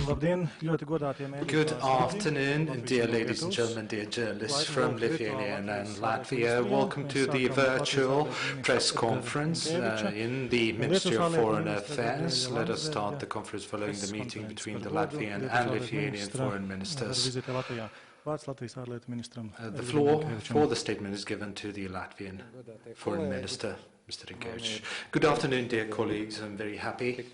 Good afternoon, dear ladies and gentlemen, dear journalists from Lithuania and Latvia. Welcome to the virtual press conference in the Ministry of Foreign Affairs. Let us start the conference following the meeting between the Latvian and Lithuanian foreign ministers. The floor for the statement is given to the Latvian Foreign Minister, Mr. Rinkēvičs. Good afternoon, dear colleagues. I'm very happy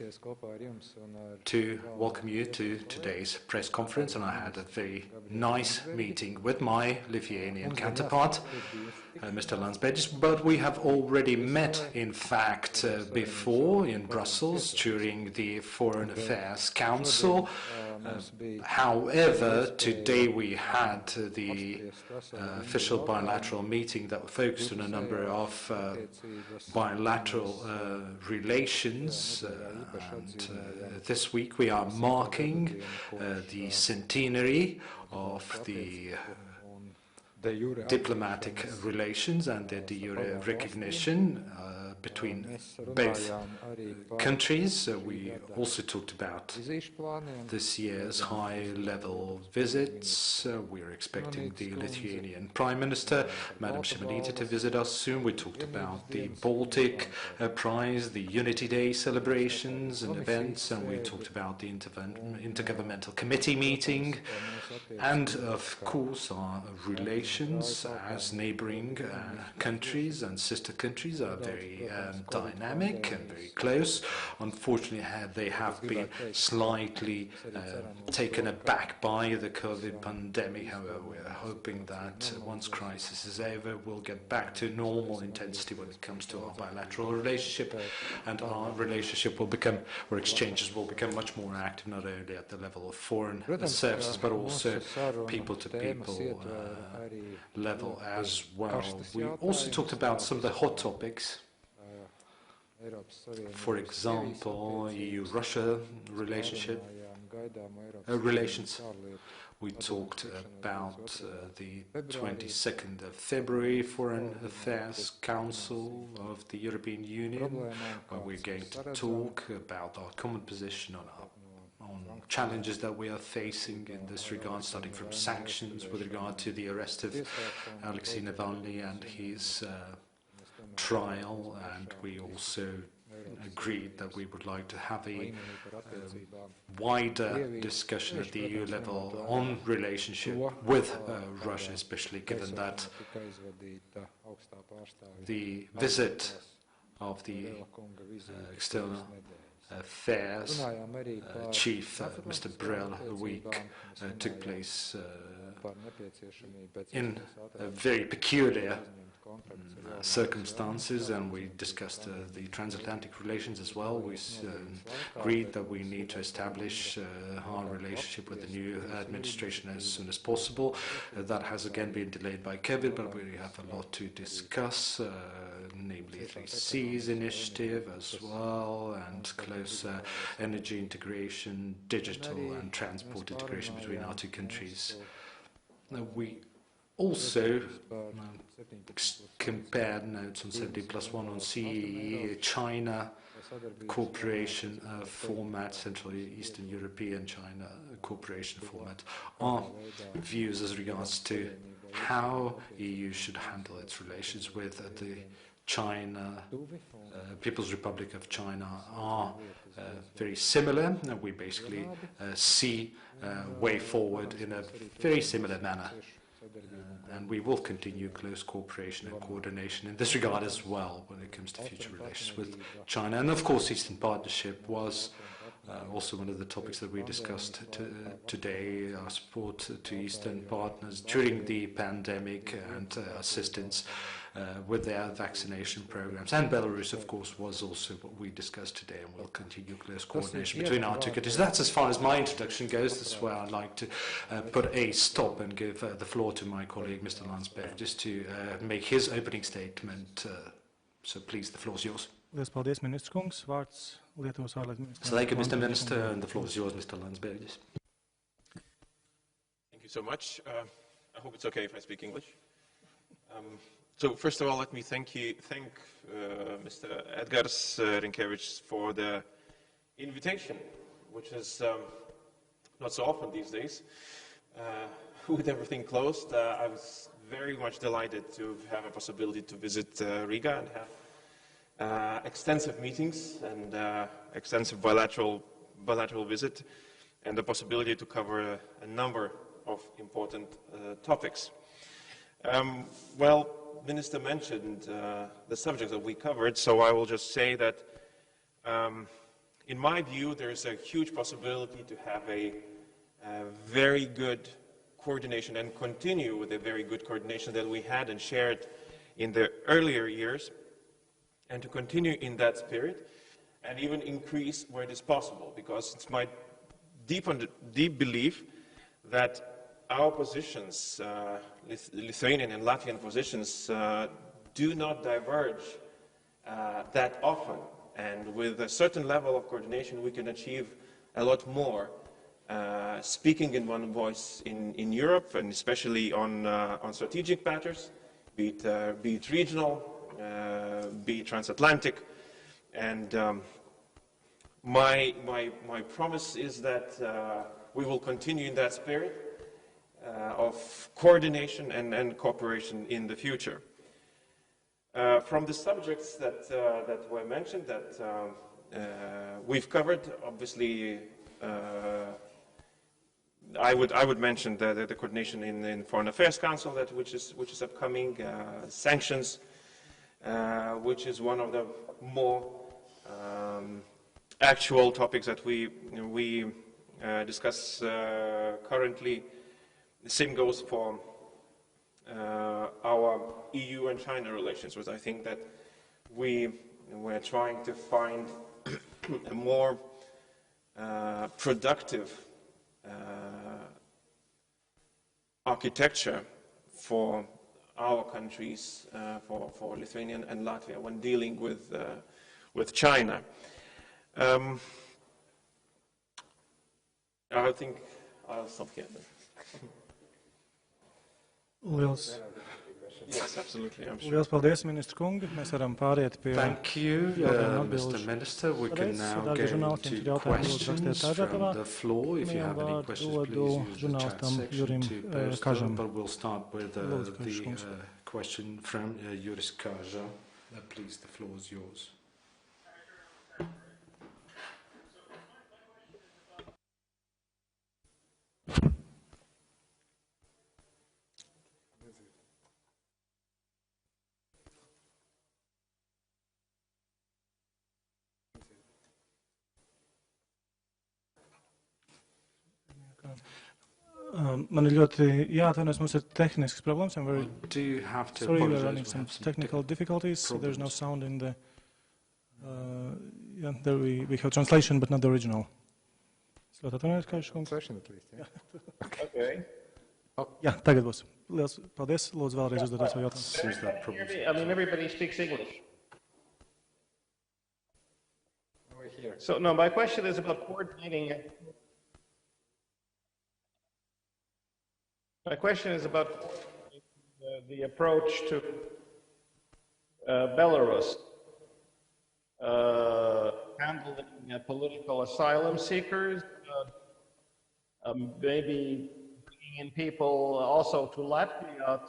to welcome you to today's press conference, and I had a very nice meeting with my Lithuanian counterpart, Mr. Landsbergis, but we have already met, in fact, before in Brussels during the Foreign Affairs Council. However, today we had the official bilateral meeting that focused on a number of bilateral relations, and this week we are marking the centenary of the diplomatic relations and the de jure recognition between both countries. We also talked about this year's high-level visits. We're expecting the Lithuanian Prime Minister, Madam Šimonytė, to visit us soon. We talked about the Baltic Prize, the Unity Day celebrations and events, and we talked about the Intergovernmental Committee meeting, and of course our relations as neighboring countries and sister countries are very dynamic and very close. Unfortunately, they have been slightly taken aback by the COVID pandemic. However, we are hoping that once crisis is over, we'll get back to normal intensity when it comes to our bilateral relationship, and our relationship will become, or exchanges will become, much more active, not only at the level of foreign services, but also people-to-people level as well. We also talked about some of the hot topics. For example, EU-Russia relations. We talked about the 22nd of February Foreign Affairs Council of the European Union, where we're going to talk about our common position on challenges that we are facing in this regard, starting from sanctions with regard to the arrest of Alexei Navalny and his trial, and we also agreed that we would like to have a wider discussion at the EU level on relationship with Russia, especially given that the visit of the External Affairs Chief, Mr. Borrell, a week took place in very peculiar circumstances, and we discussed the transatlantic relations as well. We agreed that we need to establish our relationship with the new administration as soon as possible. That has again been delayed by COVID, but we have a lot to discuss, namely 3Cs initiative as well, and closer energy integration, digital and transport integration between our two countries. We also compared notes on 17+1 on CEE, China cooperation format, Central Eastern European China cooperation format, our views as regards to how EU should handle its relations with the China, People's Republic of China are very similar. We basically see way forward in a very similar manner. And we will continue close cooperation and coordination in this regard as well when it comes to future relations with China. And of course, Eastern Partnership was also one of the topics that we discussed today, our support to Eastern partners during the pandemic and assistance with their vaccination programs. And Belarus, of course, was also what we discussed today, and we'll continue close coordination between our two countries. That's as far as my introduction goes. That's where I'd like to put a stop and give the floor to my colleague, Mr. Landsbergis, just to make his opening statement. So please, the floor is yours. Thank you, Mr. Minister, and the floor is yours, Mr. Landsbergis. Thank you so much. I hope it's okay if I speak English. So first of all, let me thank Mr. Edgars Rinkēvičs for the invitation, which is not so often these days. With everything closed, I was very much delighted to have a possibility to visit Riga and have extensive meetings and extensive bilateral visit, and the possibility to cover a number of important topics. Well, Minister mentioned the subject that we covered, so I will just say that in my view, there's a huge possibility to have a very good coordination and continue with a very good coordination that we had and shared in the earlier years, and to continue in that spirit and even increase where it is possible, because it's my deep belief that our positions, Lithuanian and Latvian positions, do not diverge that often, and with a certain level of coordination we can achieve a lot more. Speaking in one voice in Europe, and especially on strategic matters, be it regional, be it transatlantic, and my promise is that we will continue in that spirit of coordination and cooperation in the future. From the subjects that were mentioned, that we've covered, obviously. I would mention the coordination in Foreign Affairs Council, which is upcoming, sanctions, which is one of the more actual topics that we discuss currently. The same goes for our EU and China relations, which I think that we're trying to find a more productive architecture for our countries, for Lithuania and Latvia, when dealing with China. I think I'll stop here. Yes, absolutely. Liels paldies, Ministra kungi. Mēs varam pāriet pie Thank you, Mr. Minister. We can now go to questions from the floor. If you have any questions, please use the chat section to post them. But we'll start with the question from Juris Kaža. Please, the floor is yours. Man ir ļoti jāatvainojas, mums ir tehnisks problēmas. We do have to sorry, we're apologize. running some technical difficulties. There's no sound in the... yeah, there we have translation, but not the original. Es ļoti atvainojos, Kaža kungs. Translation at least, yeah. Okay. Jā, tagad būs. Liels paldies. Lūdzu vēlreiz uzdodot savu jautājumu. I mean, everybody speaks English. We're here. So, no, my question is about coordinating... My question is about the approach to Belarus, handling political asylum seekers, maybe bringing in people also to Latvia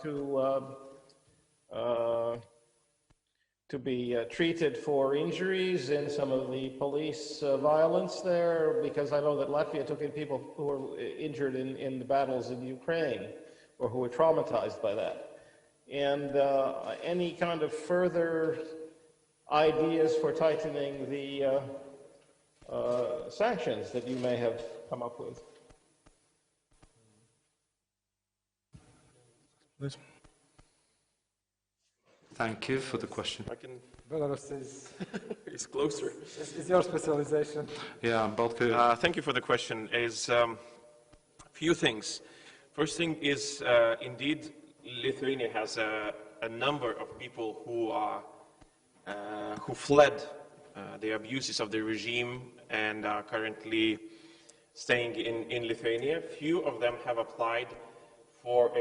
to be treated for injuries in some of the police violence there, because I know that Latvia took in people who were injured in the battles in Ukraine, or who were traumatized by that. And any kind of further ideas for tightening the sanctions that you may have come up with? Please. Thank you for the question. Belarus It's closer. is your specialization. Yeah, thank you for the question. Is few things. First thing is, indeed, Lithuania has a number of people who fled the abuses of the regime and are currently staying in Lithuania. Few of them have applied for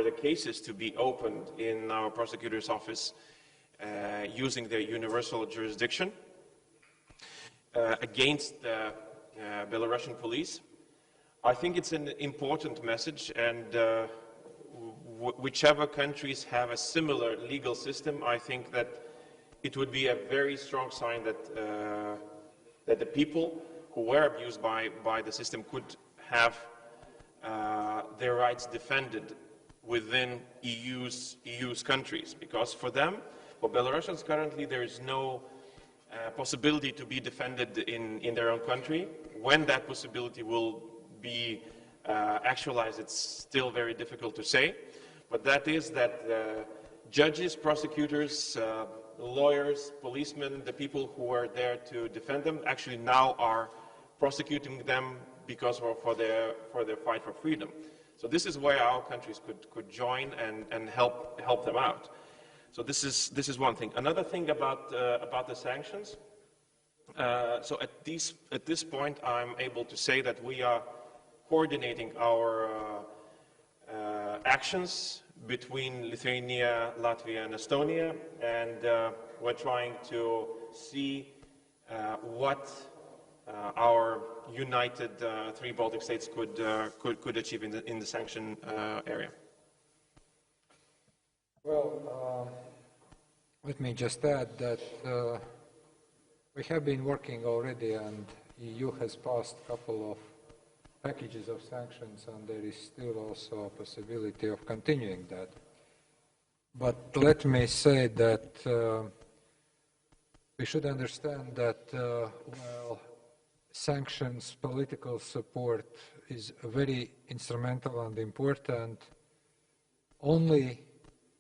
the cases to be opened in our prosecutor's office using the universal jurisdiction against the Belarusian police. I think it's an important message, and whichever countries have a similar legal system, I think that it would be a very strong sign that that the people who were abused by the system could have their rights defended within EU's countries. Because for them, for Belarusians currently, there is no possibility to be defended in their own country. When that possibility will be actualized, it's still very difficult to say. But that is that judges, prosecutors, lawyers, policemen, the people who were there to defend them, actually now are prosecuting them because for their fight for freedom. So this is where our countries could join and help them out. So this is one thing. Another thing about the sanctions. So at this point, I'm able to say that we are coordinating our actions between Lithuania, Latvia, and Estonia, and we're trying to see what our united three Baltic states could achieve in the sanction area. Well, let me just add that we have been working already, and EU has passed a couple of packages of sanctions, and there is still also a possibility of continuing that. But let me say that we should understand that while sanctions, political support is very instrumental and important, only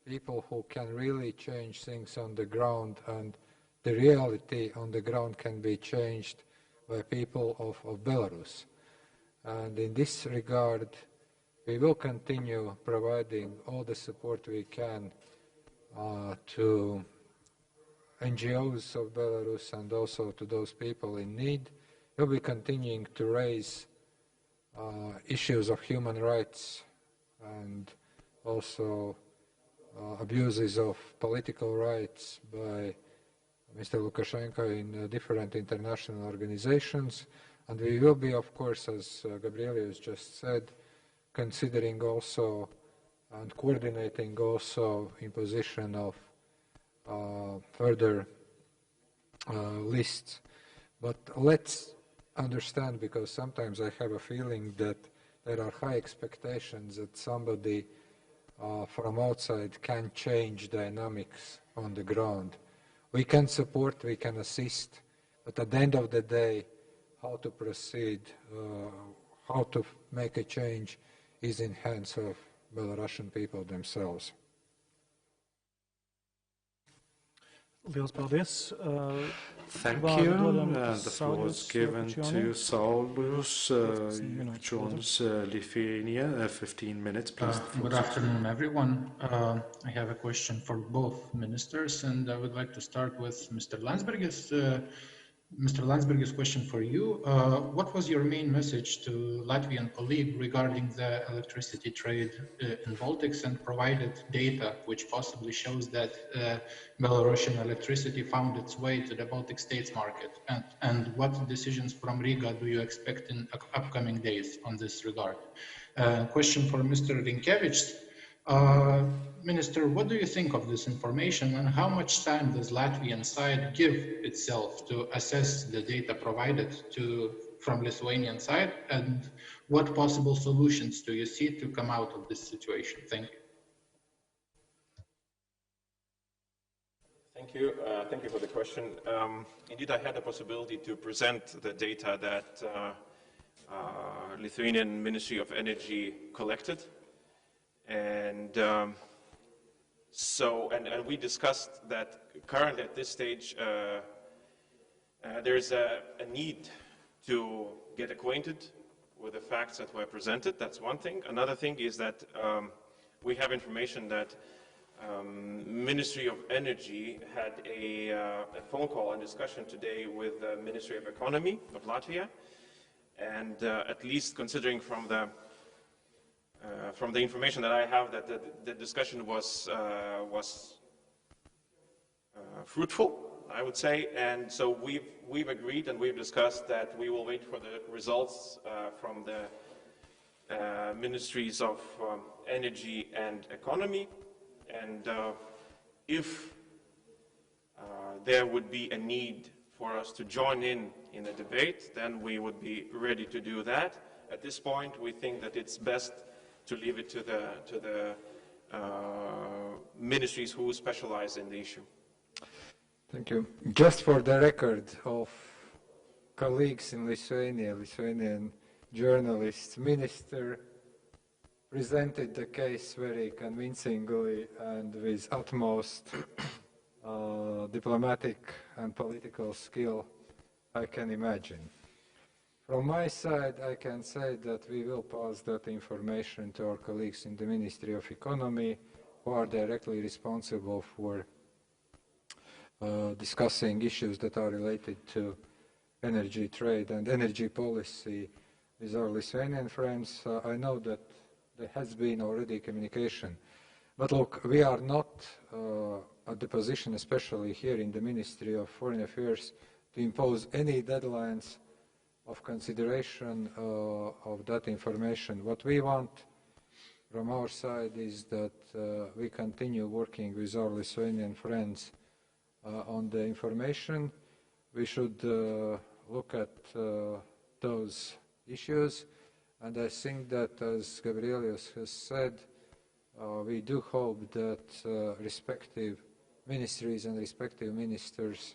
people who can really change things on the ground, and the reality on the ground can be changed by people of Belarus. And in this regard, we will continue providing all the support we can to NGOs of Belarus and also to those people in need. We'll be continuing to raise issues of human rights and also abuses of political rights by Mr. Lukashenko in different international organizations. And we will be, of course, as Gabrielius just said, considering also and coordinating also imposition of further lists. But let's understand, because sometimes I have a feeling that there are high expectations that somebody from outside can change dynamics on the ground. We can support, we can assist, but at the end of the day, how to proceed, how to make a change is in hands of Belarusian people themselves. Liels paldies. Thank you. The floor is given to Saulius Jonas, Lithuania. 15 minutes, please. Good afternoon, everyone. I have a question for both ministers, and I would like to start with Mr. Landsbergis. Mr. Landsbergis, question for you. What was your main message to Latvian colleague regarding the electricity trade in Baltics, and provided data which possibly shows that Belarusian electricity found its way to the Baltic states market? And what decisions from Riga do you expect in upcoming days on this regard? Question for Mr. Rinkēvičs. Minister, what do you think of this information, and how much time does Latvian side give itself to assess the data provided from Lithuanian side, and what possible solutions do you see to come out of this situation? Thank you. Thank you for the question. Indeed, I had the possibility to present the data that Lithuanian Ministry of Energy collected. And and we discussed that currently at this stage there's a need to get acquainted with the facts that were presented. That's one thing. Another thing is that we have information that Ministry of Energy had a phone call and discussion today with the Ministry of Economy of Latvia, and at least considering from the information that I have, that the discussion was fruitful, I would say. And so we've agreed and we've discussed that we will wait for the results from the ministries of energy and economy. And if there would be a need for us to join in a debate, then we would be ready to do that. At this point, we think that it's best to leave it to the ministries who specialize in the issue. Thank you. Just for the record of colleagues in Lithuania, Lithuanian journalists, Minister presented the case very convincingly and with utmost diplomatic and political skill I can imagine. From my side, I can say that we will pass that information to our colleagues in the Ministry of Economy, who are directly responsible for discussing issues that are related to energy trade and energy policy with our Lithuanian friends. I know that there has been already communication. But look, we are not at the position, especially here in the Ministry of Foreign Affairs, to impose any deadlines of consideration of that information. What we want from our side is that we continue working with our Lithuanian friends on the information. We should look at those issues, and I think that, as Gabrielius has said, we do hope that respective ministries and respective ministers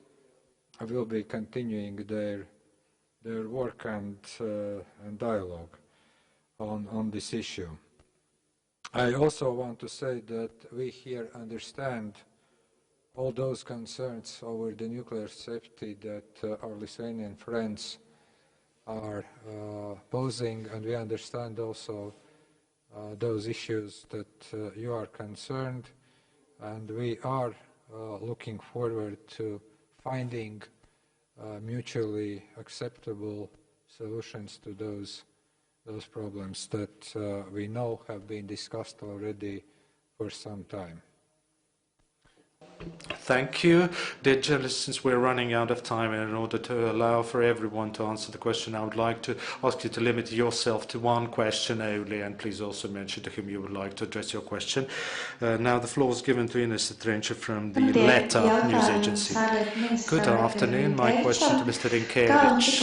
will be continuing their work and dialogue on this issue. I also want to say that we here understand all those concerns over the nuclear safety that our Lithuanian friends are posing, and we understand also those issues that you are concerned, and we are looking forward to finding mutually acceptable solutions to those problems that we know have been discussed already for some time. Thank you. Dear journalists, since we're running out of time, and in order to allow for everyone to answer the question, I would like to ask you to limit yourself to one question only, and please also mention to whom you would like to address your question. Now the floor is given to Ines Trenča from the Leta news agency. Good afternoon. My question to Mr. Rinkēvičs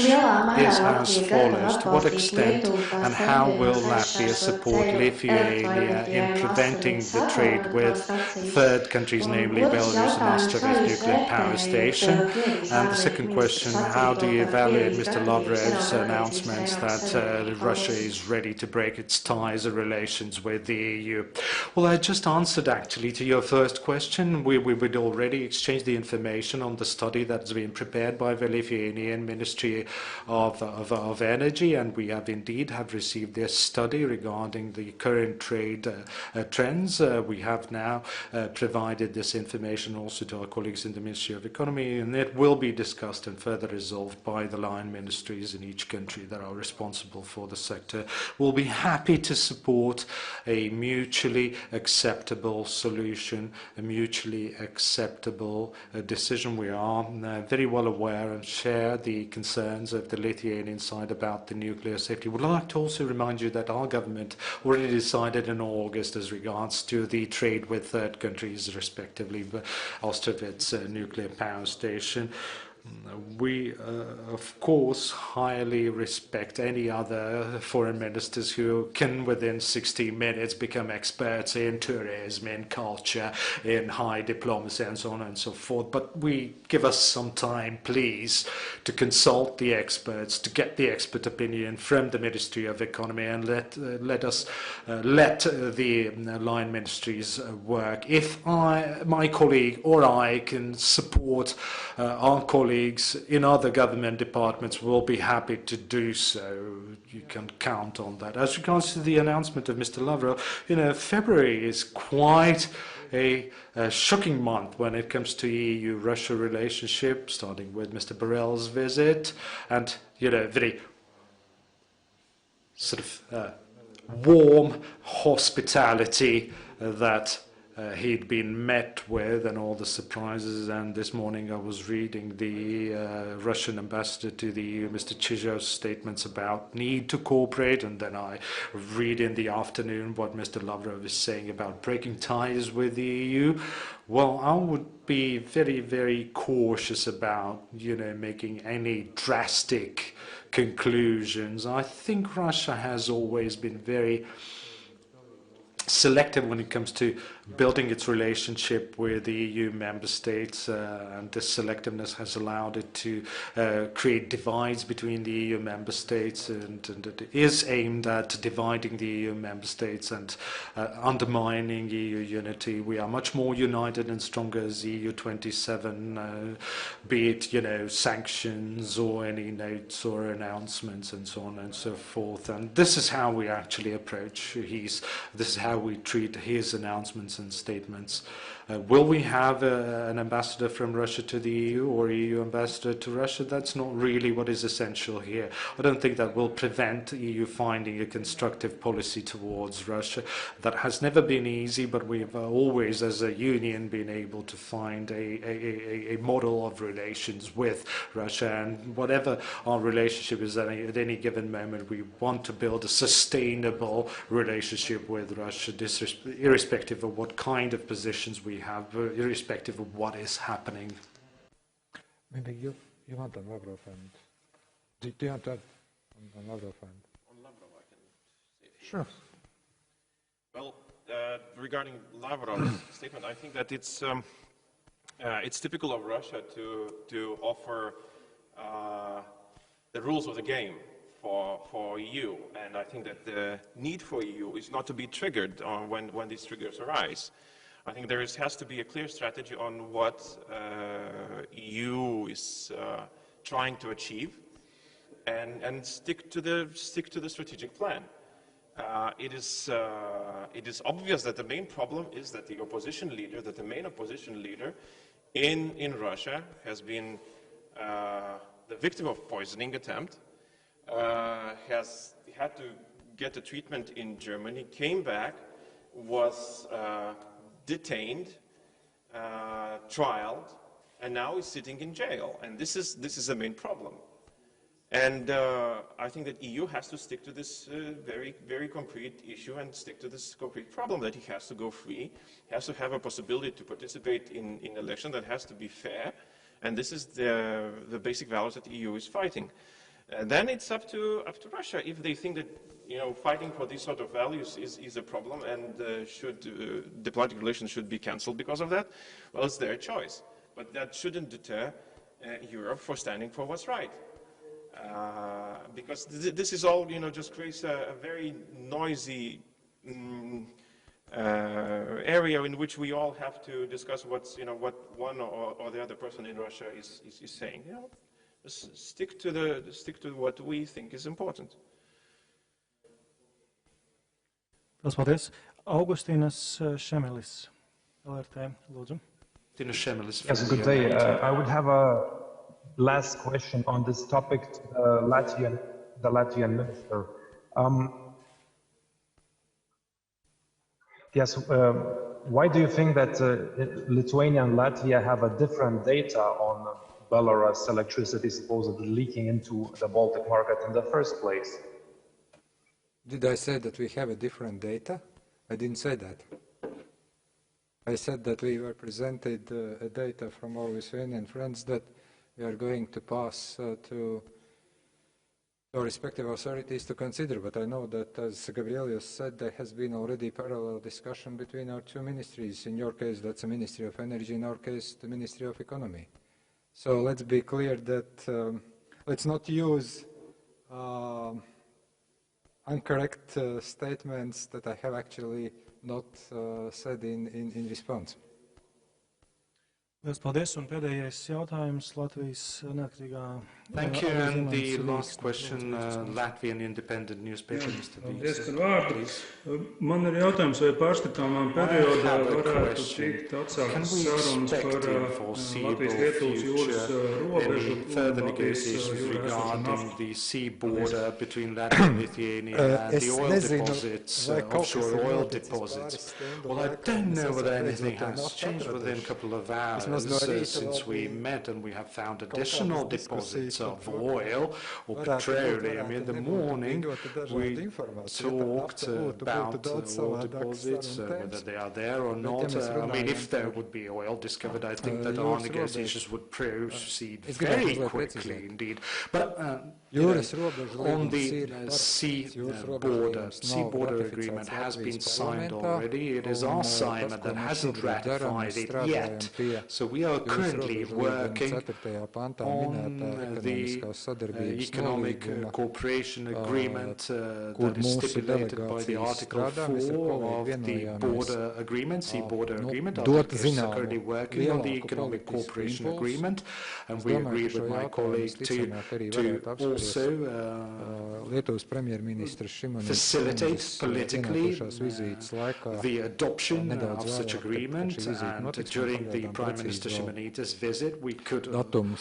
is as follows. To what extent and how will Latvia support Lithuania in preventing the trade with third countries, namely Belarus and Astra's nuclear power station? And the second question, how do you evaluate Mr. Lavrov's announcements that Russia is ready to break its ties and relations with the EU? Well, I just answered actually to your first question. We would already exchange the information on the study that's been prepared by the Lithuanian Ministry of Energy, and we have indeed received this study regarding the current trade trends. We have now provided this information also to our colleagues in the Ministry of Economy, and it will be discussed and further resolved by the line ministries in each country that are responsible for the sector. We'll be happy to support a mutually acceptable solution, a mutually acceptable decision. We are very well aware and share the concerns of the Lithuanian side about the nuclear safety. We'd like to also remind you that our government already decided in August as regards to the trade with third countries, respectively, Ostrovets nuclear power station. We, of course, highly respect any other foreign ministers who can, within 60 minutes, become experts in tourism, in culture, in high diplomacy, and so on and so forth. But we give us some time, please, to consult the experts, to get the expert opinion from the Ministry of Economy, and let the line ministries work. If my colleague or I can support our colleagues in other government departments, will be happy to do so. You can count on that. As regards to the announcement of Mr. Lavrov, February is quite a shocking month when it comes to EU-Russia relationship, starting with Mr. Borrell's visit and, very sort of warm hospitality that he'd been met with and all the surprises. And this morning I was reading the Russian ambassador to the EU, Mr. Chizhov's statements about need to cooperate, and then I read in the afternoon what Mr. Lavrov is saying about breaking ties with the EU. Well, I would be very, very cautious about, making any drastic conclusions. I think Russia has always been very selective when it comes to building its relationship with the EU member states, and this selectiveness has allowed it to create divides between the EU member states, and it is aimed at dividing the EU member states and undermining EU unity. We are much more united and stronger as EU 27, be it sanctions or any notes or announcements and so on and so forth. And this is how we actually approach this is how we treat his announcements and statements. Will we have an ambassador from Russia to the EU or EU ambassador to Russia? That's not really what is essential here. I don't think that will prevent the EU finding a constructive policy towards Russia. That has never been easy, but we've always, as a union, been able to find a model of relations with Russia. And whatever our relationship is at any given moment, we want to build a sustainable relationship with Russia, irrespective of what kind of positions we have, irrespective of what is happening. Maybe you want on Lavrov, and do you want to add on Lavrov? On Lavrov, I can say. Sure. Well, regarding Lavrov's statement, I think that it's typical of Russia to offer the rules of the game for EU, and I think that the need for EU is not to be triggered when these triggers arise. I think there has to be a clear strategy on what EU is trying to achieve, and stick to the strategic plan. It is obvious that the main problem is that the main opposition leader in Russia has been the victim of poisoning attempt, has had to get a treatment in Germany, came back, was detained, trialed, and now is sitting in jail. And this is the main problem. And I think that EU has to stick to this very, very concrete issue and stick to this concrete problem, that he has to go free, he has to have a possibility to participate in election that has to be fair. And this is the basic values that the EU is fighting. And then it's up to Russia. If they think that fighting for these sort of values is a problem, and diplomatic relations should be cancelled because of that, well, it's their choice. But that shouldn't deter Europe for standing for what's right. Because this is all, just creates a very noisy area in which we all have to discuss what one or the other person in Russia is saying. Just stick to what we think is important. Paldies. Augustīnas Šemelis, LRT, lūdzu. Yes, good day. I would have a last question on this topic to the Latvian minister. Yes, why do you think that Lithuania and Latvia have a different data on Belarus electricity supposedly leaking into the Baltic market in the first place? Did I say that we have a different data? I didn't say that. I said that we were presented a data from our Lithuanian friends that we are going to pass to our respective authorities to consider. But I know that, as Gabrielius said, there has been already parallel discussion between our two ministries. In your case, that's the Ministry of Energy. In our case, the Ministry of Economy. So let's be clear that let's not use incorrect statements that I have actually not said in response. Lielas paldies, un pēdējais jautājums Latvijas neatkarīgā. Thank you, and the last question, Latvian Independent Newspaper, Mr. Paldies par vārdu. Man ir jautājums, vai pārskatāmā periodā varētu tikt atsāktas sarunas par Latvijas-Lietuvas jūras robežu, further negotiations regarding the sea border between Latvia and Lithuania and the oil deposits, offshore oil deposits. Well, I don't know whether anything has changed within a couple of hours since we met, and we have found additional deposits of oil or petroleum. In the morning, we talked about oil deposits, whether they are there or not. I mean, if there would be oil discovered, I think that our negotiations would proceed very quickly indeed. But on the sea border agreement has been signed already. It is our Saeima that hasn't ratified it yet. So we are currently working on the economic cooperation agreement that is stipulated by the Article 4 of the border agreement, sea border agreement. Our office is currently working on the economic cooperation agreement, and we agreed with my colleague to also facilitate politically the adoption of such agreement, and during the Prime Minister Šimaņītes visit we could come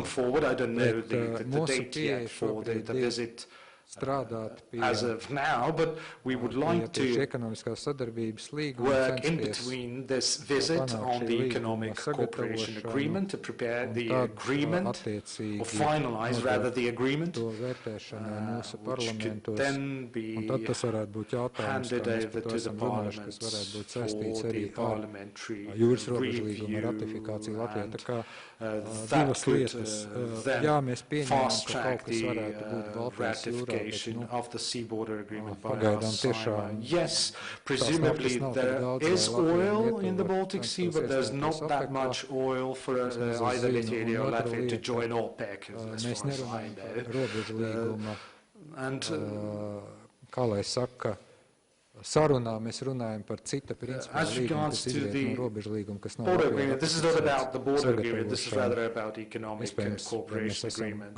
forward. I don't know the date yet for the visit as of now, but we would like to work in between this visit on the economic cooperation agreement to prepare the agreement, or finalize rather the agreement, which could then be handed over to the Parliament for the parliamentary review, and that could then fast-track the ratification of the sea border agreement by our Saeima. Yes, presumably there is oil in the Baltic Sea, but there's not that much oil for either Lithuania or Latvia to join OPEC, as far as I know. And sarunā mēs runājam par cita principa līgumu, kas izriet no robežlīguma, kas nav Latvijā. This is not about the border agreement, this is rather about economic cooperation agreement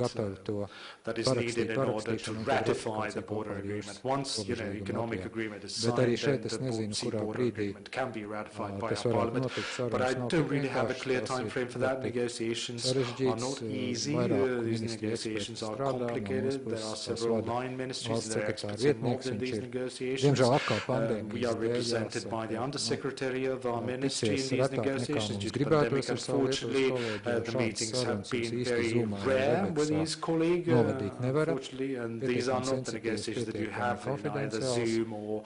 that is needed in order to ratify the border agreement. Once, economic agreement is signed, then the sea border agreement can be ratified by our Parliament. But I don't really have a clear time frame for that. Negotiations are not easy. These negotiations are complicated. There are several line ministries, there are experts involved in these negotiations. We are represented by the Undersecretary of our ministry in these negotiations. Due to the pandemic, unfortunately, the meetings have been very rare with these colleagues, unfortunately, and these are not the negotiations that you have in either Zoom or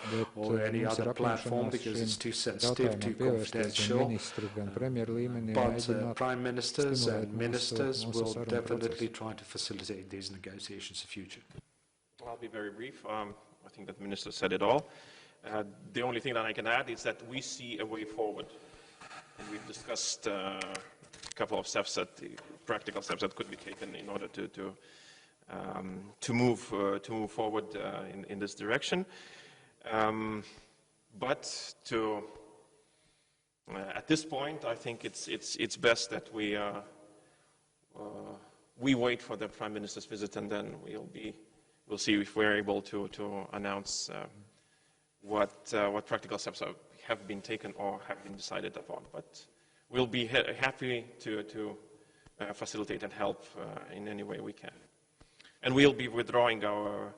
any other platform, because it's too sensitive, too confidential. But prime ministers and ministers will definitely try to facilitate these negotiations in the future. I'll be very brief. I think that the Minister said it all. The only thing that I can add is that we see a way forward. And we've discussed a couple of steps, practical steps that could be taken in order to move forward in this direction. But at this point, I think it's best that we wait for the Prime Minister's visit, and then we'll see if we're able to announce what practical steps have been taken or have been decided upon. But we'll be happy to facilitate and help in any way we can. And we'll be withdrawing our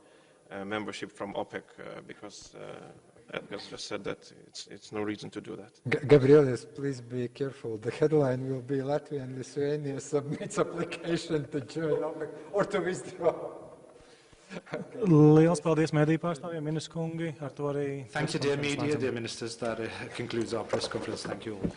membership from OPEC because Edgars just said that it's no reason to do that. Gabrielius, please be careful. The headline will be Latvia and Lithuania submits application to join OPEC or to withdraw. Liels paldies mediju pārstāvjiem, ministru kungi. Ar to arī. Thank you, dear media, dear ministers. That concludes our press conference. Thank you all.